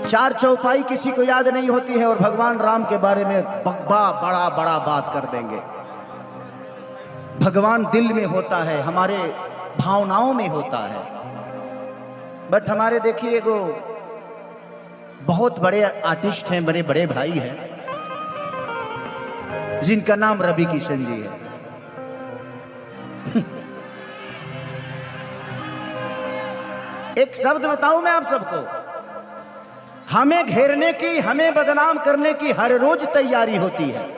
चार चौपाई किसी को याद नहीं होती है और भगवान राम के बारे में बड़ा बड़ा बात कर देंगे। भगवान दिल में होता है, हमारे भावनाओं में होता है। बट हमारे देखिए एगो बहुत बड़े आर्टिस्ट हैं, बड़े बड़े भाई हैं, जिनका नाम रवि किशन जी है। एक शब्द बताऊं मैं आप सबको, हमें घेरने की, हमें बदनाम करने की हर रोज तैयारी होती है।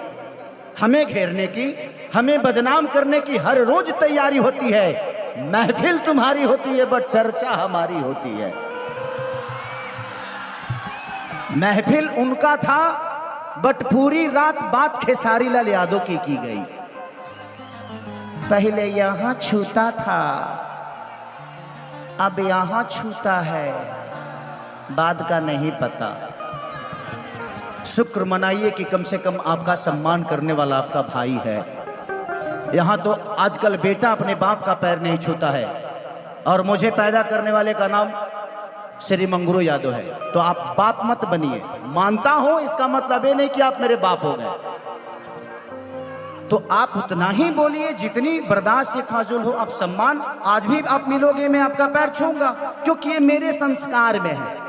हमें घेरने की, हमें बदनाम करने की हर रोज तैयारी होती है। महफिल तुम्हारी होती है बट चर्चा हमारी होती है। महफिल उनका था बट पूरी रात बात खेसारी लाल यादव की गई। पहले यहां छूता था, अब यहां छूता है, बाद का नहीं पता। शुक्र मनाइए कि कम से कम आपका सम्मान करने वाला आपका भाई है। यहाँ तो आजकल बेटा अपने बाप का पैर नहीं छूता है, और मुझे पैदा करने वाले का नाम श्री मंगरू यादव है। तो आप बाप मत बनिए, मानता हो इसका मतलब ये नहीं कि आप मेरे बाप हो गए। तो आप उतना ही बोलिए जितनी बर्दाश्त से फाजुल हो। आप सम्मान, आज भी आप मिलोगे मैं आपका पैर छूऊंगा, क्योंकि ये मेरे संस्कार में है।